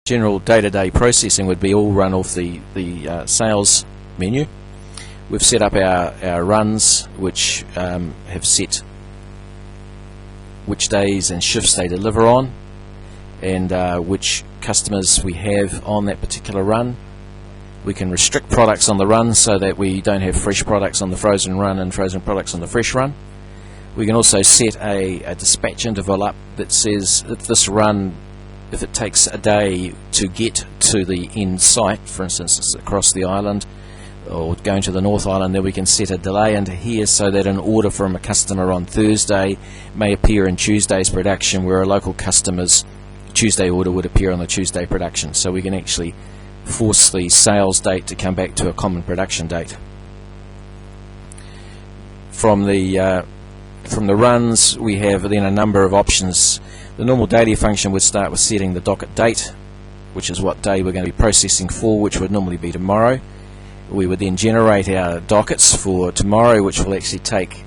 general day-to-day processing would be all run off the sales menu. We've set up our runs, which have set which days and shifts they deliver on, and which customers we have on that particular run. We can restrict products on the run so that we don't have fresh products on the frozen run and frozen products on the fresh run. We can also set a dispatch interval up that says if this run, if it takes a day to get to the end site, for instance it's across the island or going to the North Island, then we can set a delay into here so that an order from a customer on Thursday may appear in Tuesday's production, where a local customer's Tuesday order would appear on the Tuesday production. So we can actually force the sales date to come back to a common production date. From the runs, we have then a number of options. The normal daily function would start with setting the docket date, which is what day we're going to be processing for, which would normally be tomorrow. We would then generate our dockets for tomorrow, which will actually take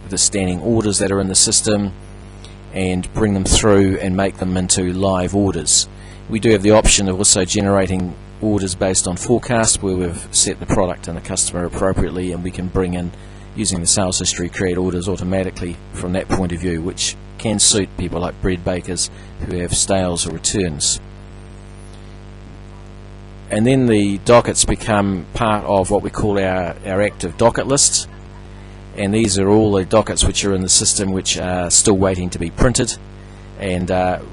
the standing orders that are in the system and bring them through and make them into live orders. We do have the option of also generating orders based on forecast, where we've set the product and the customer appropriately, and we can bring in, using the sales history, create orders automatically from that point of view, which can suit people like bread bakers who have stales or returns. And then the dockets become part of what we call our active docket list, and these are all the dockets which are in the system which are still waiting to be printed, and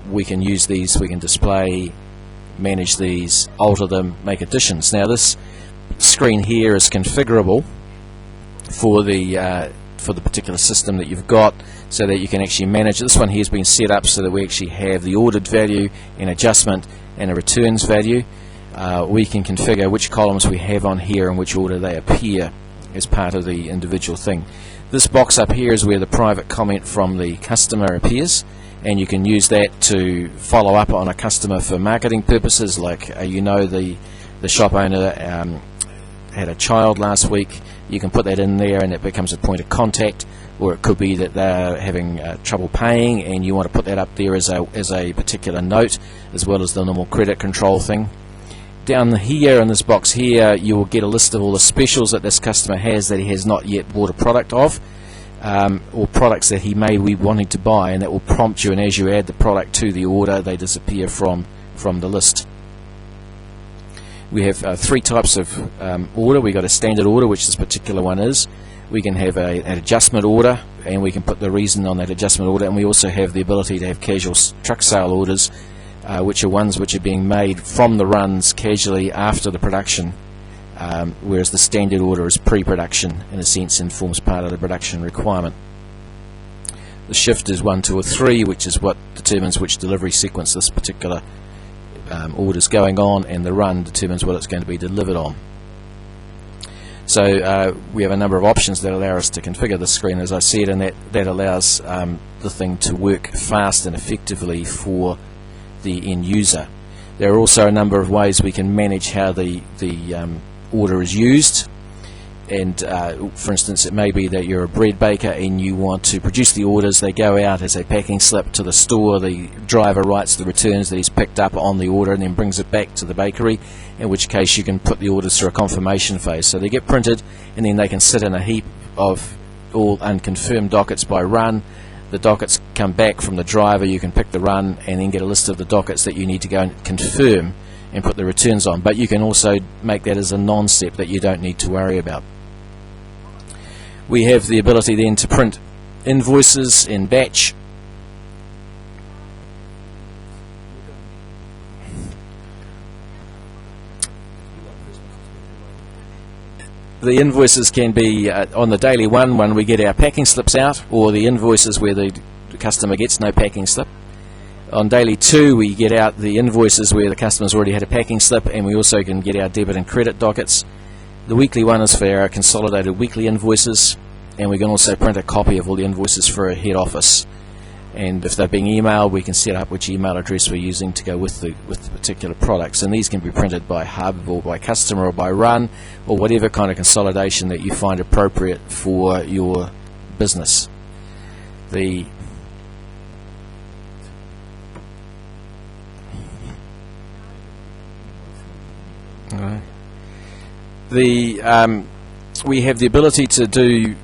we can use these, we can display, manage these, alter them, make additions. Now this screen here is configurable for the particular system that you've got, so that you can actually manage it. This one here has been set up so that we actually have the ordered value, an adjustment, and a returns value. We can configure which columns we have on here and which order they appear as part of the individual thing. This box up here is where the private comment from the customer appears, and you can use that to follow up on a customer for marketing purposes, like the shop owner had a child last week. You can put that in there and it becomes a point of contact, or it could be that they're having trouble paying and you want to put that up there as a particular note, as well as the normal credit control thing. Down here in this box here, you will get a list of all the specials that this customer has that he has not yet bought a product of, or products that he may be wanting to buy, and that will prompt you, and as you add the product to the order, they disappear from the list. We have three types of order. We've got a standard order, which this particular one is. We can have an adjustment order, and we can put the reason on that adjustment order, and we also have the ability to have casual truck sale orders, which are ones which are being made from the runs casually after the production, whereas the standard order is pre-production in a sense and forms part of the production requirement. The shift is 1, 2 or 3, which is what determines which delivery sequence this particular order is going on, and the run determines what it's going to be delivered on. So we have a number of options that allow us to configure the screen, as I said, and that allows the thing to work fast and effectively for the end user. There are also a number of ways we can manage how the order is used, and for instance, it may be that you're a bread baker and you want to produce the orders. They go out as a packing slip to the store. The driver writes the returns that he's picked up on the order and then brings it back to the bakery, in which case you can put the orders through a confirmation phase. So they get printed and then they can sit in a heap of all unconfirmed dockets by run. The dockets come back from the driver, you can pick the run and then get a list of the dockets that you need to go and confirm and put the returns on. But you can also make that as a non-step that you don't need to worry about. We have the ability then to print invoices in batch. The invoices can be on the daily one when we get our packing slips out, or the invoices where the customer gets no packing slip. On daily 2 we get out the invoices where the customer's already had a packing slip, and we also can get our debit and credit dockets. The weekly one is for our consolidated weekly invoices, and we can also print a copy of all the invoices for a head office. And if they're being emailed, we can set up which email address we're using to go with the particular products. And these can be printed by hub or by customer or by run, or whatever kind of consolidation that you find appropriate for your business. We have the ability to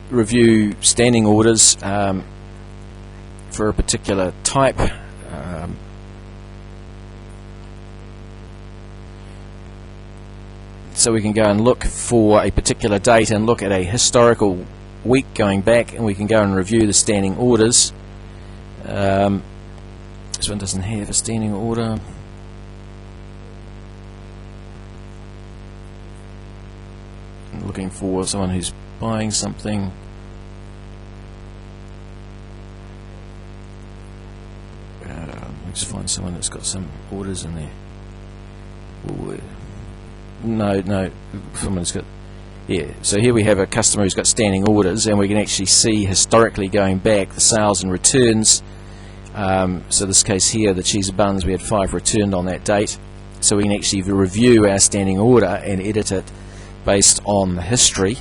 review standing orders for a particular type. So we can go and look for a particular date and look at a historical week going back, and we can go and review the standing orders. This one doesn't have a standing order. I'm looking for someone who's buying something. Let's find someone that's got some orders in there. Ooh, no, someone's got. Yeah, so here we have a customer who's got standing orders, and we can actually see historically going back the sales and returns. So this case here, the cheese buns, we had 5 returned on that date. So we can actually review our standing order and edit it based on the history,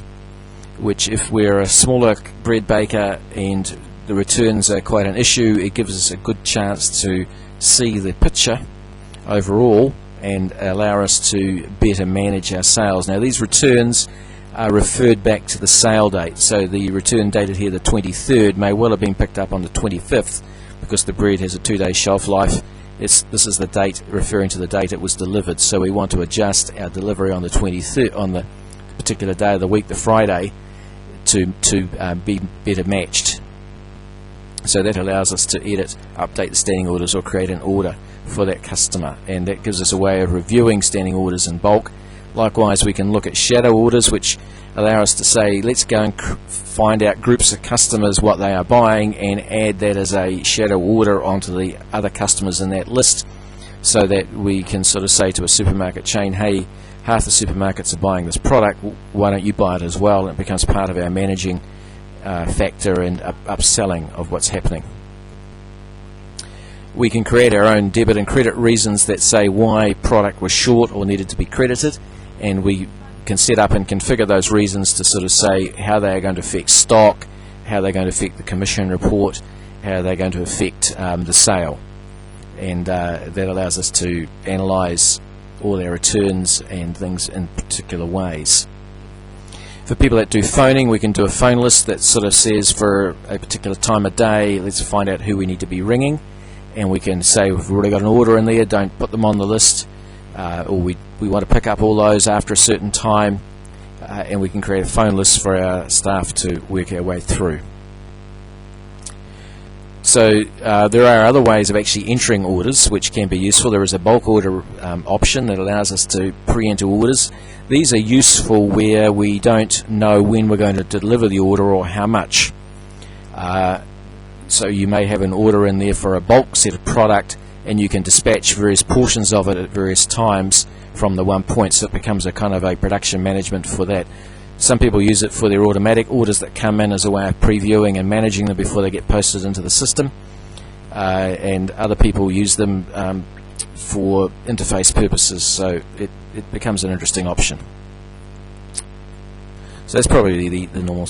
which if we're a smaller bread baker and the returns are quite an issue, it gives us a good chance to see the picture overall and allow us to better manage our sales. Now these returns are referred back to the sale date, so the return dated here the 23rd may well have been picked up on the 25th because the bread has a 2-day shelf life. This is the date referring to the date it was delivered, so we want to adjust our delivery on the 23rd, on the particular day of the week, the Friday, to be better matched. So that allows us to edit, update the standing orders, or create an order for that customer, and that gives us a way of reviewing standing orders in bulk. Likewise, we can look at shadow orders, which allow us to say, let's go and find out groups of customers, what they are buying, and add that as a shadow order onto the other customers in that list, so that we can sort of say to a supermarket chain, hey, half the supermarkets are buying this product, why don't you buy it as well? And it becomes part of our managing factor and upselling of what's happening. We can create our own debit and credit reasons that say why product was short or needed to be credited, and we can set up and configure those reasons to sort of say how they are going to affect stock, how they're going to affect the commission report, how they're going to affect the sale, and that allows us to analyze all our returns and things in particular ways. For people that do phoning, we can do a phone list that sort of says for a particular time of day, let's find out who we need to be ringing, and we can say we've already got an order in there, don't put them on the list, or we want to pick up all those after a certain time, and we can create a phone list for our staff to work our way through. So there are other ways of actually entering orders which can be useful. There is a bulk order option that allows us to pre-enter orders. These are useful where we don't know when we're going to deliver the order or how much. So you may have an order in there for a bulk set of product, and you can dispatch various portions of it at various times from the one point, so it becomes a kind of a production management for that. Some people use it for their automatic orders that come in as a way of previewing and managing them before they get posted into the system, and other people use them for interface purposes, so it becomes an interesting option. So that's probably the normal